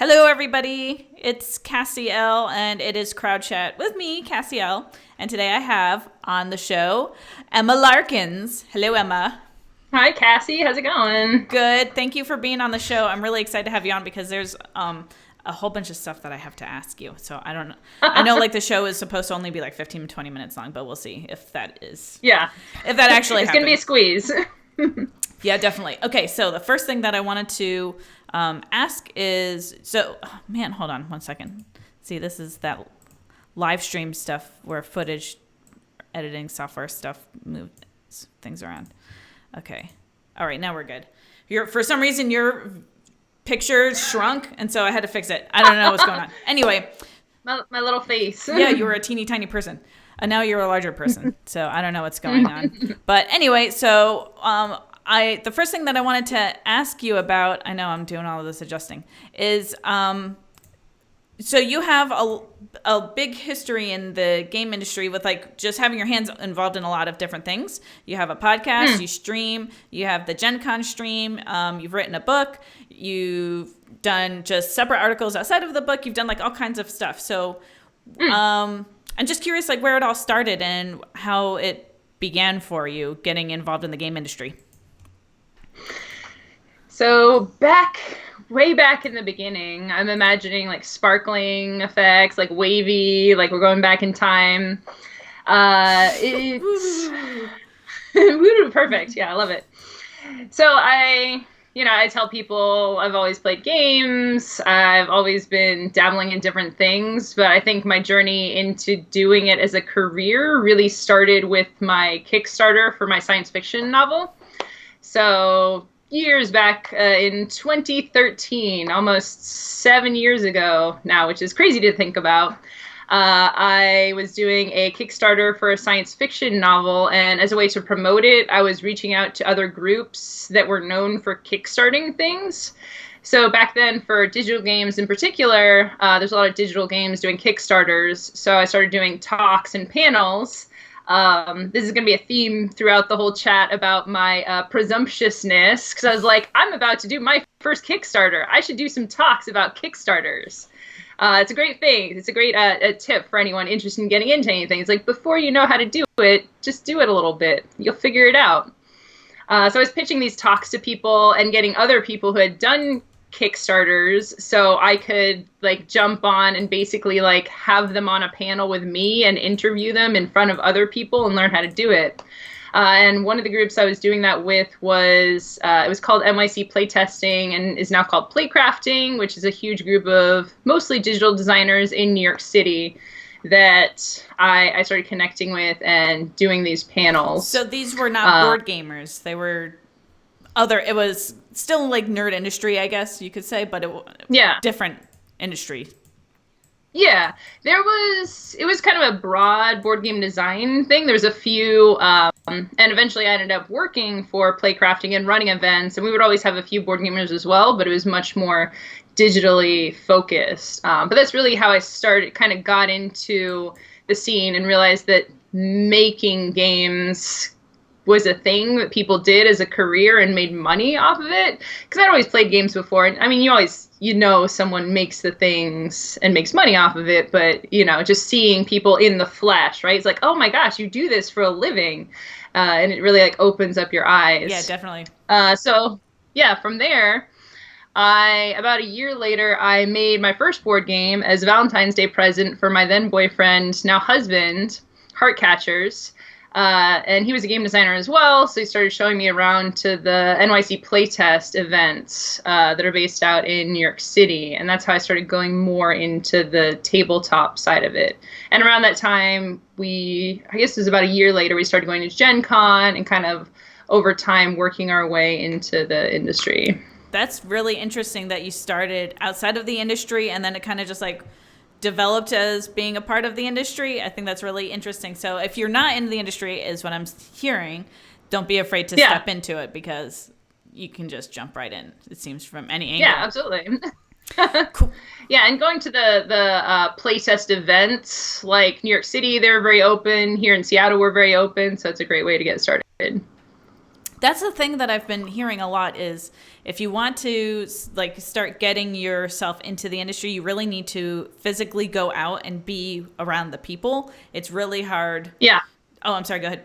Hello, everybody. It's Cassie Elle, and it is Crowd Chat with me, Cassie Elle. And today I have on the show Emma Larkins. Hello, Emma. Hi, Cassie. How's it going? Good. Thank you for being on the show. I'm really excited to have you on because there's a whole bunch of stuff that I have to ask you. So I don't know. I know like the show is supposed to only be like 15 to 20 minutes long, but we'll see if that is. Yeah. If that actually it's happens. going to be a squeeze. Yeah, definitely. Okay, so the first thing that I wanted to ask is, hold on one second. See, this is that live stream stuff where footage editing software stuff moves things around. Okay. All right, now we're good. For some reason, your picture shrunk, and so I had to fix it. I don't know what's going on. Anyway. My little face. Yeah, you were a teeny tiny person. And now you're a larger person. So I don't know what's going on. But anyway, so the first thing that I wanted to ask you about, I know I'm doing all of this adjusting, is so you have a big history in the game industry with like just having your hands involved in a lot of different things. You have a podcast, you stream, you have the Gen Con stream, you've written a book, you've done just separate articles outside of the book, you've done like all kinds of stuff. So I'm just curious like where it all started and how it began for you getting involved in the game industry. So way back in the beginning, I'm imagining like sparkling effects, like wavy, like we're going back in time. It's perfect. Yeah, I love it. So I tell people I've always played games. I've always been dabbling in different things, but I think my journey into doing it as a career really started with my Kickstarter for my science fiction novel. So years back in 2013, almost 7 years ago now, which is crazy to think about, I was doing a Kickstarter for a science fiction novel, and as a way to promote it, I was reaching out to other groups that were known for kickstarting things. So back then, for digital games in particular, there's a lot of digital games doing Kickstarters, so I started doing talks and panels. This is going to be a theme throughout the whole chat about my presumptuousness, because I was like, I'm about to do my first Kickstarter. I should do some talks about Kickstarters. It's a great thing. It's a great a tip for anyone interested in getting into anything. It's like, before you know how to do it, just do it a little bit. You'll figure it out. So I was pitching these talks to people and getting other people who had done Kickstarters so I could like jump on and basically like have them on a panel with me and interview them in front of other people and learn how to do it. And one of the groups I was doing that with was, it was called NYC Playtesting and is now called Playcrafting, which is a huge group of mostly digital designers in New York City that I started connecting with and doing these panels. So these were not board gamers. They were it was still like nerd industry, I guess you could say, but different industry. Yeah, it was kind of a broad board game design thing. There was a few, and eventually I ended up working for Playcrafting and running events, and we would always have a few board gamers as well, but it was much more digitally focused. But that's really how I kind of got into the scene and realized that making games was a thing that people did as a career and made money off of it. Because I'd always played games before. And I mean, someone makes the things and makes money off of it. But, just seeing people in the flesh, right? It's like, oh my gosh, you do this for a living. And it really like opens up your eyes. Yeah, definitely. So yeah, from there, about a year later, I made my first board game as a Valentine's Day present for my then boyfriend, now husband, Heartcatchers. And he was a game designer as well, so he started showing me around to the NYC Playtest events that are based out in New York City, and that's how I started going more into the tabletop side of it. And around that time, I guess it was about a year later, we started going to Gen Con and kind of over time working our way into the industry. That's really interesting that you started outside of the industry and then it kind of just like developed as being a part of the industry. I think that's really interesting. So if you're not in the industry, is what I'm hearing, don't be afraid to step into it because you can just jump right in, it seems, from any angle. Yeah, absolutely. Cool. Yeah, and going to the playtest events, like New York City, they're very open. Here in Seattle, we're very open, so it's a great way to get started. That's the thing that I've been hearing a lot is if you want to like start getting yourself into the industry, you really need to physically go out and be around the people. It's really hard. Yeah. Oh, I'm sorry. Go ahead.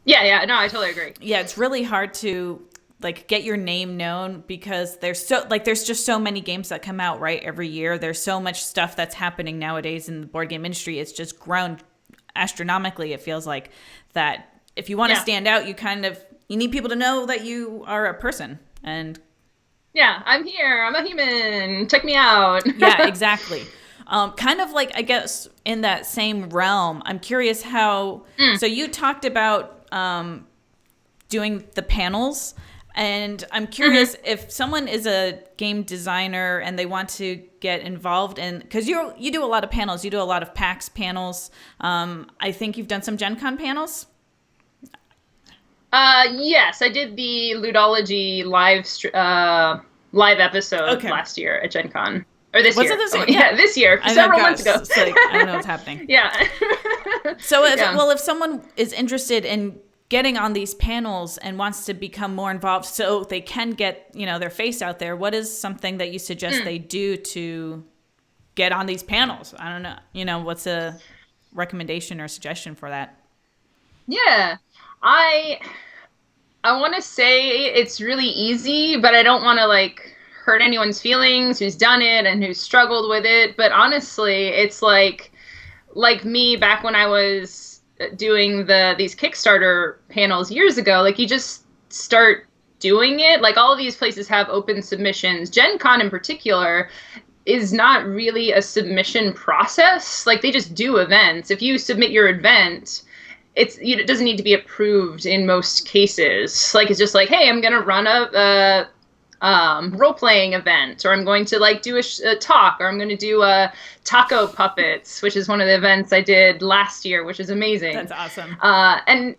Yeah. No, I totally agree. Yeah, it's really hard to like get your name known because there's just so many games that come out right every year. There's so much stuff that's happening nowadays in the board game industry. It's just grown astronomically. It feels like that. If you want to stand out, you need people to know that you are a person. And yeah, I'm here. I'm a human. Check me out. Yeah, exactly. Kind of like, I guess, in that same realm, I'm curious how. So you talked about doing the panels, and I'm curious if someone is a game designer and they want to get involved in, because you do a lot of panels. You do a lot of PAX panels. I think you've done some Gen Con panels. Yes, I did the Ludology live episode last year at Gen Con. Or this year. Was it this year? Yeah, this year. Several months ago. Like, I don't know what's happening. Yeah. So, if someone is interested in getting on these panels and wants to become more involved so they can get, their face out there, what is something that you suggest they do to get on these panels? I don't know. What's a recommendation or suggestion for that? Yeah. I want to say it's really easy, but I don't want to like hurt anyone's feelings who's done it and who's struggled with it. But honestly, it's like me back when I was doing these Kickstarter panels years ago. Like, you just start doing it. Like, all of these places have open submissions. Gen Con in particular is not really a submission process. Like, they just do events. If you submit your event, it doesn't need to be approved in most cases. Like, it's just like, hey, I'm going to run a role-playing event, or I'm going to like do a talk, or I'm going to do a taco puppets, which is one of the events I did last year, which is amazing. That's awesome. And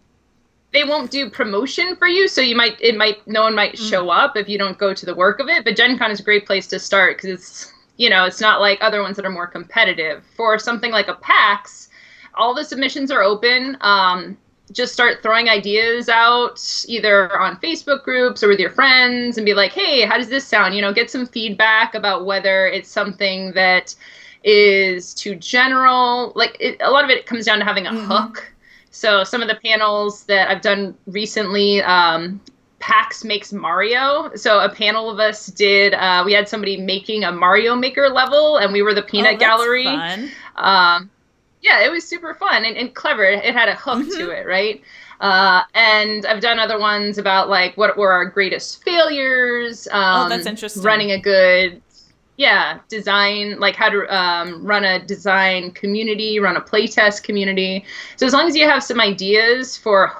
they won't do promotion for you, so no one might show up if you don't go to the work of it. But Gen Con is a great place to start because it's not like other ones that are more competitive. For something like a PAX, all the submissions are open. Just start throwing ideas out either on Facebook groups or with your friends and be like, hey, how does this sound? Get some feedback about whether it's something that is too general. Like, a lot of it comes down to having a hook. So some of the panels that I've done recently, PAX Makes Mario. So a panel of us did, we had somebody making a Mario Maker level, and we were the peanut gallery. Fun. Yeah, it was super fun and clever. It had a hook to it, right? And I've done other ones about like what were our greatest failures. That's interesting. Running a good, design, like how to run a design community, run a playtest community. So as long as you have some ideas for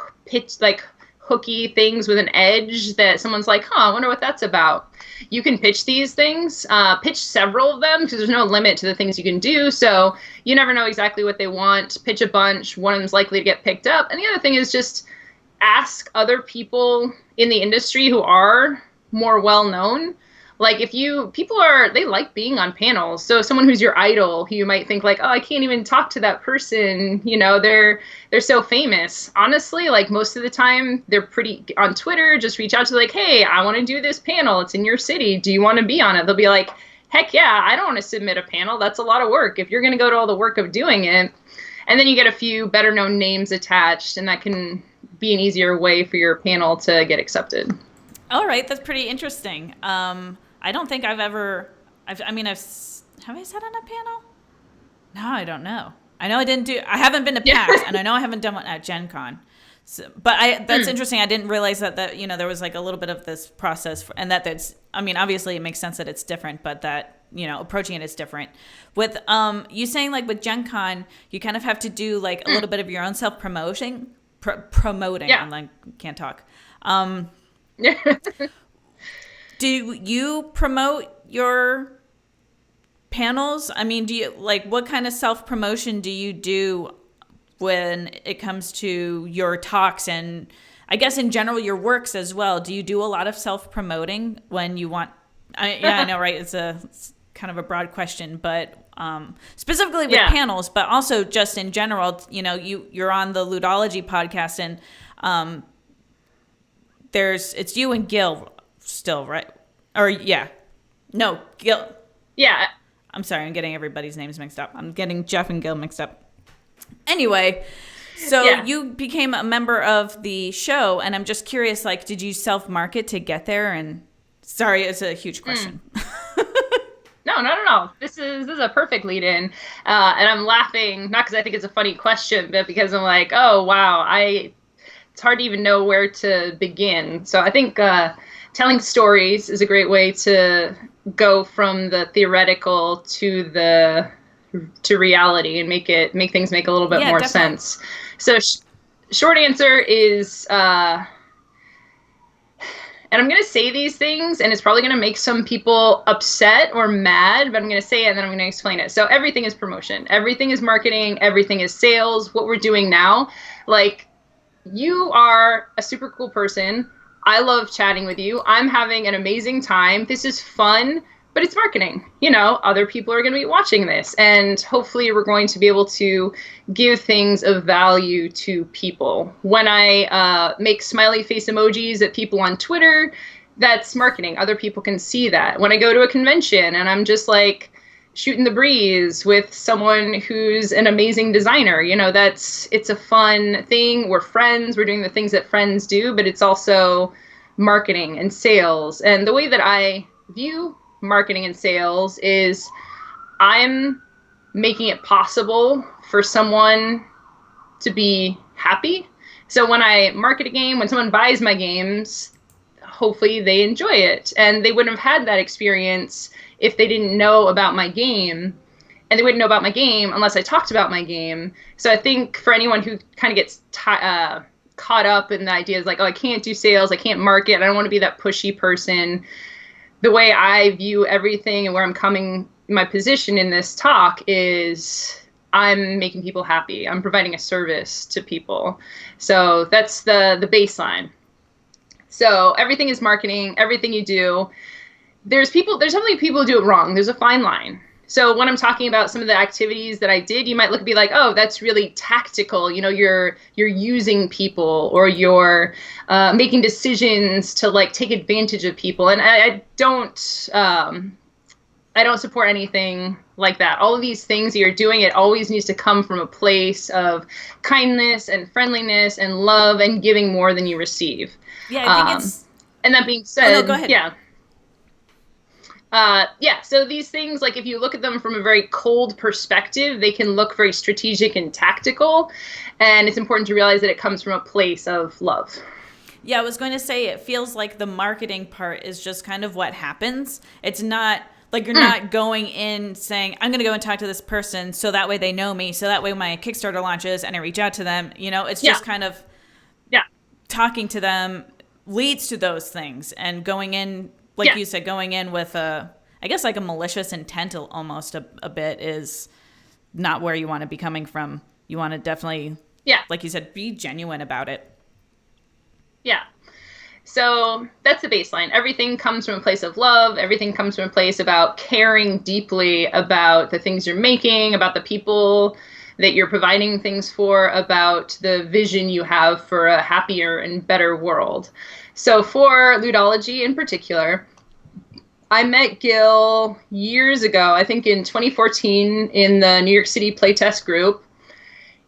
hooky things with an edge that someone's like, I wonder what that's about. You can pitch these things, pitch several of them, because there's no limit to the things you can do. So you never know exactly what they want. Pitch a bunch. One of them's likely to get picked up. And the other thing is just ask other people in the industry who are more well-known. Like, they like being on panels. So someone who's your idol, who you might think like, I can't even talk to that person. They're so famous. Honestly, like, most of the time they're pretty on Twitter. Just reach out to like, hey, I want to do this panel. It's in your city. Do you want to be on it? They'll be like, heck yeah, I don't want to submit a panel. That's a lot of work. If you're going to go to all the work of doing it, and then you get a few better known names attached, and that can be an easier way for your panel to get accepted. All right. That's pretty interesting. I don't think have I sat on a panel? No, I don't know. I know I haven't been to PAX, and I know I haven't done one at Gen Con. So, but that's interesting. I didn't realize that there was like a little bit of this process, and that's, obviously it makes sense that it's different, but that, approaching it is different. With, you saying like with Gen Con, you kind of have to do like a little bit of your own self-promoting, promoting. Yeah. I'm like, can't talk. Do you promote your panels? Do you what kind of self-promotion do you do when it comes to your talks and I guess in general your works as well? Do you do a lot of self-promoting when you want? I know, right? It's kind of a broad question, but specifically with panels, but also just in general, you're on the Ludology podcast, and it's you and Gil still, right? Or yeah. No, Gil. Yeah. I'm sorry, I'm getting everybody's names mixed up. I'm getting Jeff and Gil mixed up. Anyway, so you became a member of the show, and I'm just curious, like, did you self-market to get there? And sorry, it's a huge question. No, not at all. This is a perfect lead in. And I'm laughing, not because I think it's a funny question, but because I'm like, oh, wow, it's hard to even know where to begin. So I think telling stories is a great way to go from the theoretical to reality and make things make a little bit more definitely. sense. So short answer is, and I'm going to say these things, and it's probably going to make some people upset or mad, but I'm going to say it and then I'm going to explain it. So everything is promotion. Everything is marketing. Everything is sales. What we're doing now, like, you are a super cool person. I love chatting with you. I'm having an amazing time. This is fun, but it's marketing. You know, other people are going to be watching this, and hopefully we're going to be able to give things of value to people. When I make smiley face emojis at people on Twitter, that's marketing. Other people can see that. When I go to a convention and I'm just like shooting the breeze with someone who's an amazing designer, you know, it's a fun thing. We're friends. We're doing the things that friends do, but it's also marketing and sales. And the way that I view marketing and sales is I'm making it possible for someone to be happy. So when I market a game, when someone buys my games, hopefully they enjoy it. And they wouldn't have had that experience if they didn't know about my game. And they wouldn't know about my game unless I talked about my game. So I think for anyone who kind of gets caught up in the ideas like, oh, I can't do sales, I can't market, I don't want to be that pushy person. The way I view everything and where I'm coming, my position in this talk is I'm making people happy. I'm providing a service to people. So that's the baseline. So everything is marketing, everything you do. There's definitely people who do it wrong. There's a fine line. So when I'm talking about some of the activities that I did, you might look and be like, oh, that's really tactical. You know, you're using people, or you're making decisions to like take advantage of people. And I don't support anything like that. All of these things that you're doing, it always needs to come from a place of kindness and friendliness and love and giving more than you receive. Yeah, I think it's... And that being said, no, go ahead. So these things, like if you look at them from a very cold perspective, they can look very strategic and tactical. And it's important to realize that it comes from a place of love. Yeah, I was going to say, it feels like the marketing part is just kind of what happens. It's not like you're not going in saying, I'm going to go and talk to this person so that way they know me, so that way my Kickstarter launches and I reach out to them. You know, it's just kind of talking to them leads to those things, and going in, like you said, going in with I guess like a malicious intent almost a bit is not where you want to be coming from. You want to definitely, like you said, be genuine about it. Yeah. So that's the baseline. Everything comes from a place of love. Everything comes from a place about caring deeply about the things you're making, about the people that you're providing things for, about the vision you have for a happier and better world. So for Ludology in particular, I met Gil years ago, I think in 2014 in the New York City playtest group.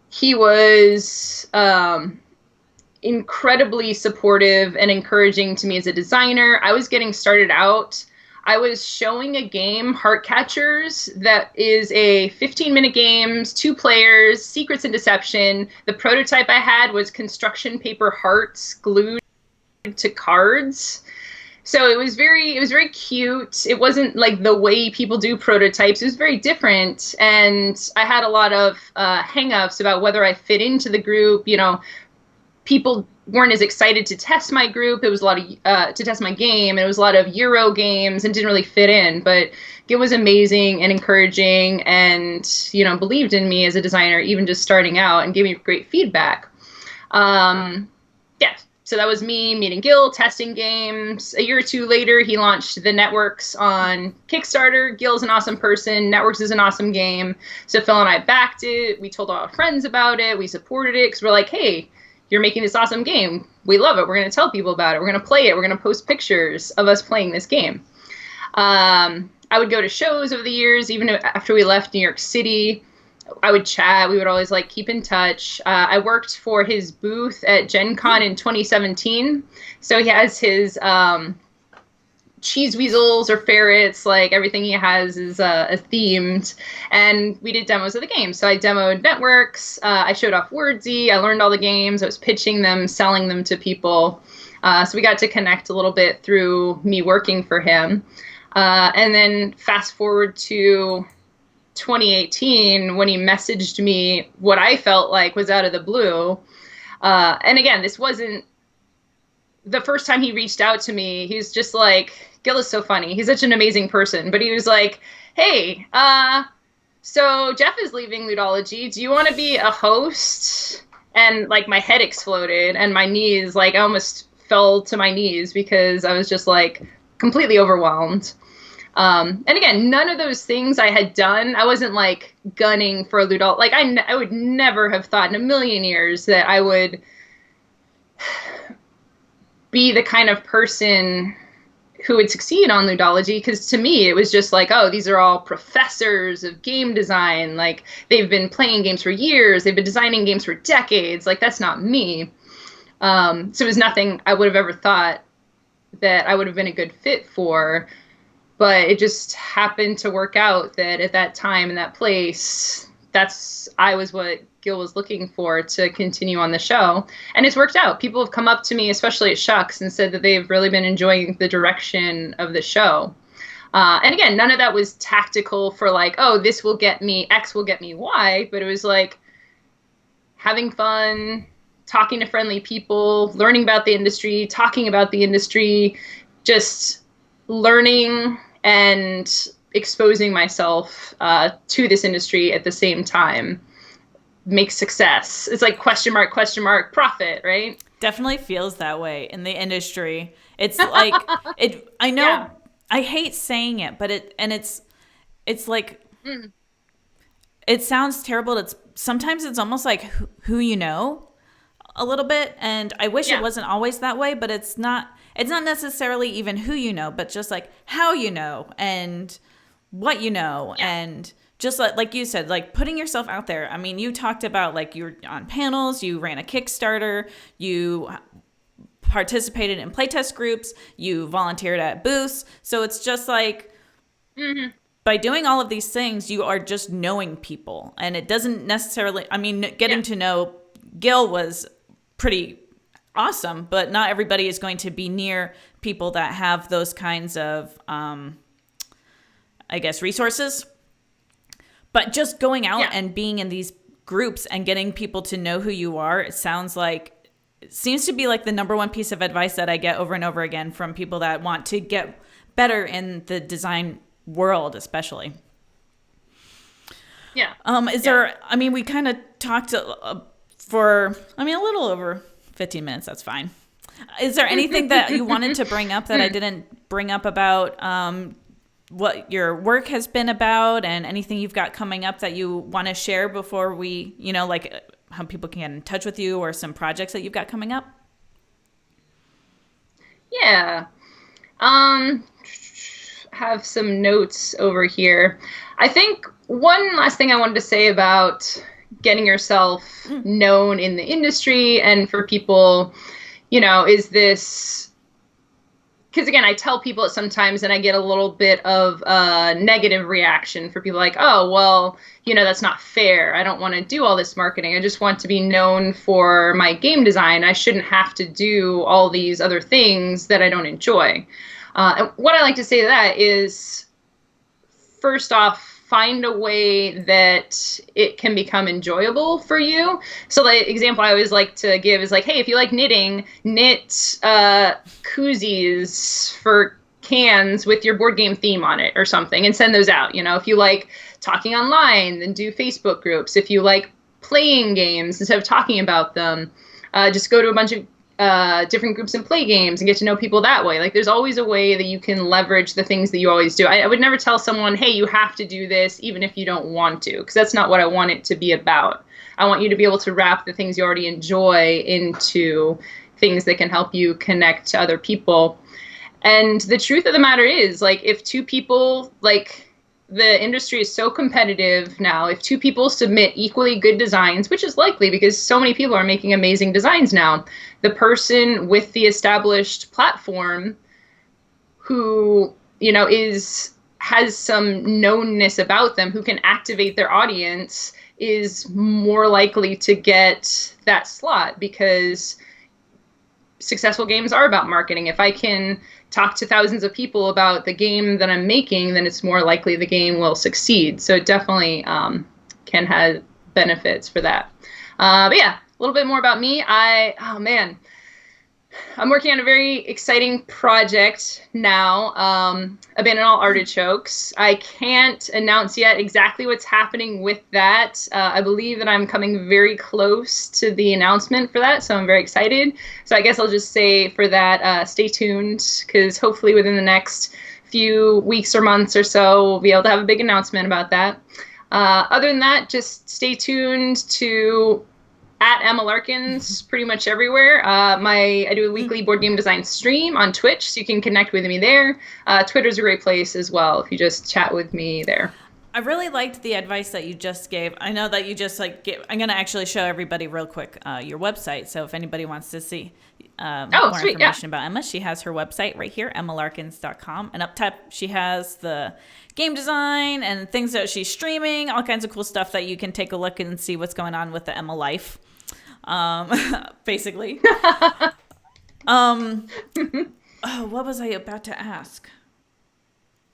He was incredibly supportive and encouraging to me as a designer. I was getting started out. I was showing a game, Heartcatchers, that is a 15-minute game, 2 players, secrets and deception. The prototype I had was construction paper hearts glued to cards. So it was very cute. It wasn't like the way people do prototypes. It was very different. And I had a lot of hang-ups about whether I fit into the group. You know, people weren't as excited to test my group. It was a lot of to test my game. It was a lot of Euro games and didn't really fit in. But it was amazing and encouraging, and believed in me as a designer, even just starting out, and gave me great feedback. So that was me meeting Gil, testing games. A year or two later, he launched the Networks on Kickstarter. Gil's an awesome person. Networks is an awesome game. So Phil and I backed it. We told all our friends about it. We supported it because we're like, hey, you're making this awesome game. We love it. We're going to tell people about it. We're going to play it. We're going to post pictures of us playing this game. I would go to shows over the years, even after we left New York City. I would chat. We would always like keep in touch. I worked for his booth at Gen Con in 2017. So he has his cheese weasels or ferrets, like everything he has is themed. And we did demos of the game. So I demoed networks. I showed off Wordsy. I learned all the games. I was pitching them, selling them to people. So we got to connect a little bit through me working for him. And then fast forward to 2018 when he messaged me what I felt like was out of the blue. And again, this wasn't the first time he reached out to me. He was just like, Gil is so funny. He's such an amazing person. But he was like, hey, so Jeff is leaving Ludology. Do you want to be a host? And like my head exploded and my knees, like I almost fell to my knees because I was just like completely overwhelmed. And again, none of those things I had done. I wasn't like gunning for a Ludology. Like I would never have thought in a million years that I would be the kind of person who would succeed on Ludology. Because to me, it was just like, oh, these are all professors of game design. Like they've been playing games for years. They've been designing games for decades. Like that's not me. So it was nothing I would have ever thought that I would have been a good fit for. But it just happened to work out that at that time in that place, I was what Gil was looking for to continue on the show. And it's worked out. People have come up to me, especially at Shucks, and said that they've really been enjoying the direction of the show. And again, none of that was tactical for like, oh, this will get me X will get me Y. But it was like having fun, talking to friendly people, learning about the industry, talking about the industry, just learning and exposing myself to this industry at the same time makes success. It's like question mark, profit, right? Definitely feels that way in the industry. It's like I know. Yeah. I hate saying it, but it's like it sounds terrible. Sometimes it's almost like who you know a little bit, and I wish it wasn't always that way, but it's not. It's not necessarily even who you know, but just like how you know and what you know. Yeah. And just like you said, like putting yourself out there. I mean, you talked about like you were on panels, you ran a Kickstarter, you participated in playtest groups, you volunteered at booths. So it's just like by doing all of these things, you are just knowing people. And it doesn't necessarily, I mean, getting to know Gil was pretty awesome, but not everybody is going to be near people that have those kinds of, I guess, resources. But just going out and being in these groups and getting people to know who you are, it seems to be like the number one piece of advice that I get over and over again from people that want to get better in the design world, especially. Yeah. There, I mean, we kind of talked for a little over 15 minutes. That's fine. Is there anything that you wanted to bring up that I didn't bring up about what your work has been about and anything you've got coming up that you want to share before we, like how people can get in touch with you or some projects that you've got coming up? Yeah. Have some notes over here. I think one last thing I wanted to say about getting yourself known in the industry and for people, is this, because again, I tell people it sometimes and I get a little bit of a negative reaction for people like, oh, well, that's not fair. I don't want to do all this marketing. I just want to be known for my game design. I shouldn't have to do all these other things that I don't enjoy. And what I like to say to that is, first off, find a way that it can become enjoyable for you. So the example I always like to give is like, hey, if you like knitting, knit koozies for cans with your board game theme on it or something and send those out. If you like talking online, then do Facebook groups. If you like playing games instead of talking about them, just go to a bunch of different groups and play games and get to know people that way. Like there's always a way that you can leverage the things that you always do. I would never tell someone, hey, you have to do this even if you don't want to, because that's not what I want it to be about. I want you to be able to wrap the things you already enjoy into things that can help you connect to other people. And the truth of the matter is, like, if two people, like, the industry is so competitive now, if two people submit equally good designs, which is likely because so many people are making amazing designs now, the person with the established platform who, you know, has some knownness about them, who can activate their audience, is more likely to get that slot, because successful games are about marketing. If I can talk to thousands of people about the game that I'm making, then it's more likely the game will succeed. So it definitely can have benefits for that. But yeah, a little bit more about me. I'm working on a very exciting project now, Abandon All Artichokes. I can't announce yet exactly what's happening with that. I believe that I'm coming very close to the announcement for that, so I'm very excited. So I guess I'll just say for that, stay tuned, because hopefully within the next few weeks or months or so, we'll be able to have a big announcement about that. Other than that, just stay tuned to at Emma Larkins pretty much everywhere. I do a weekly board game design stream on Twitch, so you can connect with me there. Twitter's a great place as well if you just chat with me there. I really liked the advice that you just gave. I know that you just I'm going to actually show everybody real quick your website. So if anybody wants to see more information about Emma, she has her website right here, emmalarkins.com. And up top, she has the game design and things that she's streaming, all kinds of cool stuff that you can take a look and see what's going on with the Emma life. Basically. What was I about to ask?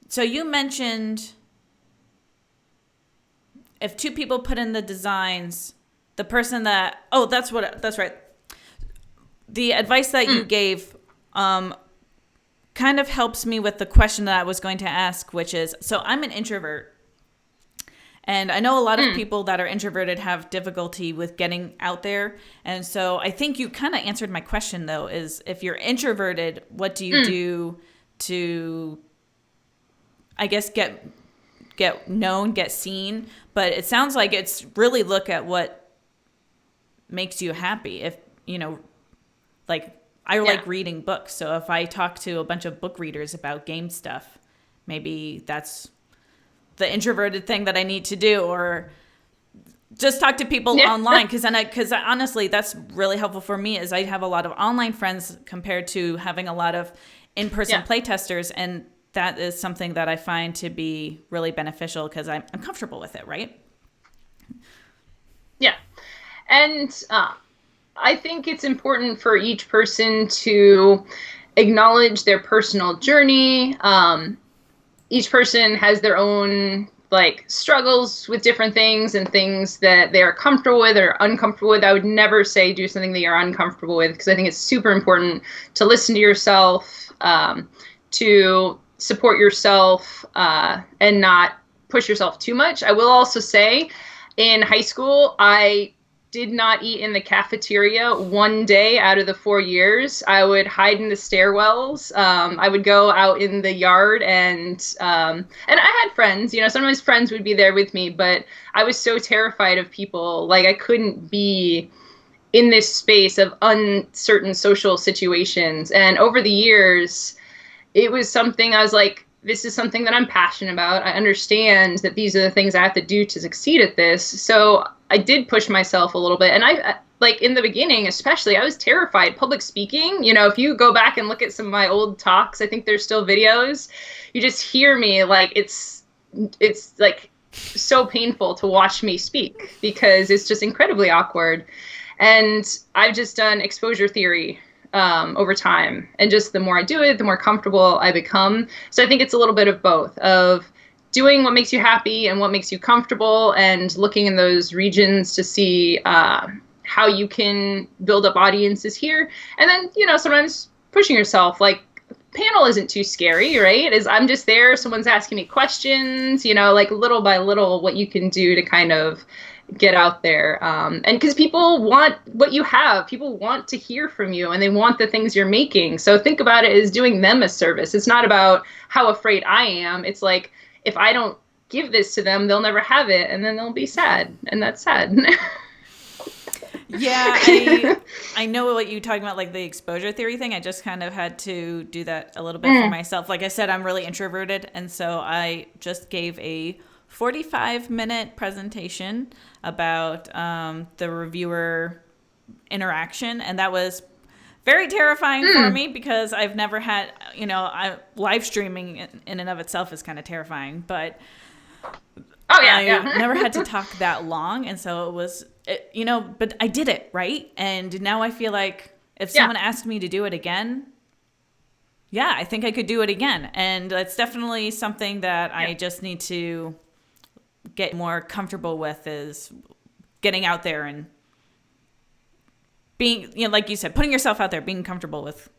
So you mentioned if two people put in the designs, the person that, that's right. The advice that you gave, kind of helps me with the question that I was going to ask, which is, so I'm an introvert. And I know a lot of people that are introverted have difficulty with getting out there. And so I think you kind of answered my question, though, is if you're introverted, what do you do to, I guess, get known, get seen? But it sounds like it's really look at what makes you happy. If, you know, like I like reading books. So if I talk to a bunch of book readers about game stuff, maybe that's the introverted thing that I need to do, or just talk to people online. Because honestly, that's really helpful for me, is I have a lot of online friends compared to having a lot of in-person playtesters. And that is something that I find to be really beneficial because I'm comfortable with it, right? Yeah. And I think it's important for each person to acknowledge their personal journey. Each person has their own struggles with different things and things that they are comfortable with or uncomfortable with. I would never say do something that you're uncomfortable with, because I think it's super important to listen to yourself, to support yourself, and not push yourself too much. I will also say in high school, I did not eat in the cafeteria one day out of the 4 years. I would hide in the stairwells. I would go out in the yard, and I had friends. You know, sometimes friends would be there with me, but I was so terrified of people. Like, I couldn't be in this space of uncertain social situations. And over the years, it was something I was like, this is something that I'm passionate about. I understand that these are the things I have to do to succeed at this. So I did push myself a little bit. And I in the beginning, especially, I was terrified. Public speaking, you know, if you go back and look at some of my old talks, I think there's still videos. You just hear me, it's so painful to watch me speak because it's just incredibly awkward. And I've just done exposure theory over time. And just the more I do it, the more comfortable I become. So I think it's a little bit of both, of doing what makes you happy and what makes you comfortable, and looking in those regions to see how you can build up audiences here. And then, you know, sometimes pushing yourself, panel isn't too scary, right? I'm just there, someone's asking me questions, you know, little by little what you can do to kind of get out there. And because people want what you have, people want to hear from you, and they want the things you're making. So think about it as doing them a service. It's not about how afraid I am. It's like, if I don't give this to them, they'll never have it, and then they'll be sad, and that's sad. Yeah, I know what you're talking about, like the exposure theory thing. I just kind of had to do that a little bit for myself. Like I said, I'm really introverted, and so I just gave a 45-minute presentation about the reviewer interaction, and that was very terrifying for me because I've never had, live streaming in and of itself is kind of terrifying, but I never had to talk that long, and so it was, but I did it, right? And now I feel like if someone asked me to do it again, I think I could do it again. And that's definitely something that I just need to get more comfortable with, is getting out there and being, like you said, putting yourself out there, being comfortable with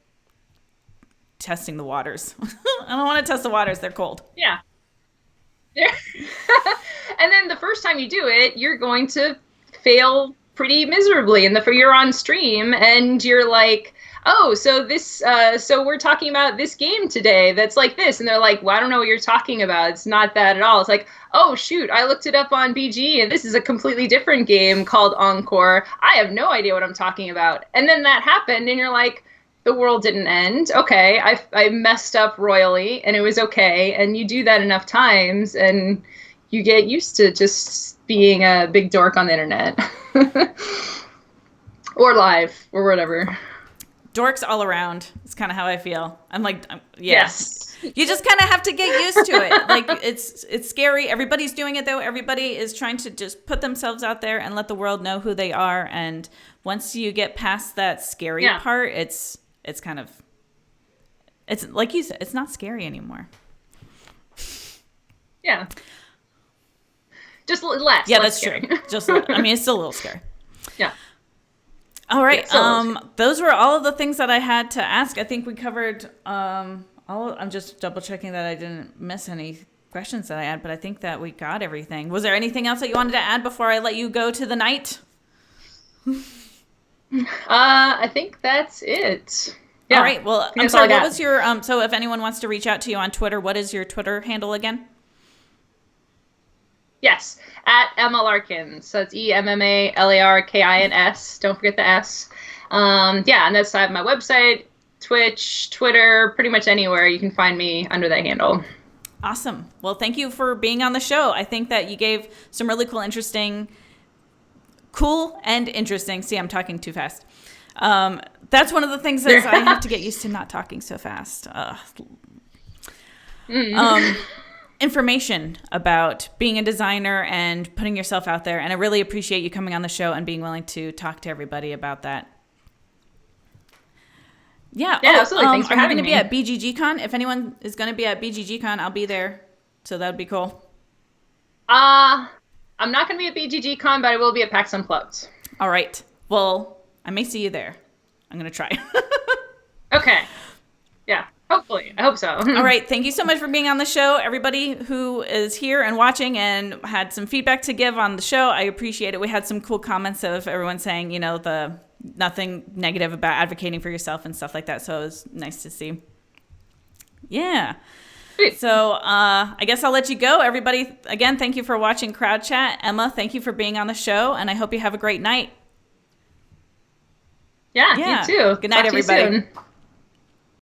testing the waters. I don't want to test the waters. They're cold. Yeah. And then the first time you do it, you're going to fail pretty miserably. And you're on stream and you're like, oh, so we're talking about this game today that's like this. And they're like, well, I don't know what you're talking about. It's not that at all. It's like, oh, shoot, I looked it up on BG and this is a completely different game called Encore. I have no idea what I'm talking about. And then that happened and you're like, the world didn't end. Okay, I messed up royally and it was okay. And you do that enough times and you get used to just being a big dork on the internet. Or live or whatever. Dorks all around. It's kind of how I feel. I'm like, yes. You just kind of have to get used to it. Like it's scary. Everybody's doing it though. Everybody is trying to just put themselves out there and let the world know who they are. And once you get past that scary part, it's kind of, it's like you said, it's not scary anymore. Yeah. Just less. Yeah, less that's scary. true. It's still a little scary. Yeah. All right. Those were all of the things that I had to ask. I think we covered I'm just double checking that I didn't miss any questions that I had, but I think that we got everything. Was there anything else that you wanted to add before I let you go to the night? I think that's it. Yeah. All right. Well, I'm sorry. What was your so if anyone wants to reach out to you on Twitter, what is your Twitter handle again? Yes, at Emma Larkins. So it's EMMALARKINS. Don't forget the S. And that's, I have my website, Twitch, Twitter, pretty much anywhere you can find me under that handle. Awesome. Well, thank you for being on the show. I think that you gave some really cool and interesting. See, I'm talking too fast. That's one of the things that I have to get used to, not talking so fast. Information about being a designer and putting yourself out there. And I really appreciate you coming on the show and being willing to talk to everybody about that. Yeah, absolutely. Thanks for having me. I'm going to be at BGGCon. If anyone is going to be at BGGCon, I'll be there. So that would be cool. I'm not going to be at BGGCon, but I will be at PAX Unplugged. All right. Well, I may see you there. I'm going to try. Okay. Yeah. Hopefully. I hope so. All right. Thank you so much for being on the show. Everybody who is here and watching and had some feedback to give on the show, I appreciate it. We had some cool comments of everyone saying, the nothing negative about advocating for yourself and stuff like that. So it was nice to see. Yeah. Sweet. So I guess I'll let you go. Everybody, again, thank you for watching Crowd Chat. Emma, thank you for being on the show, and I hope you have a great night. Yeah. You too. Good night, everybody.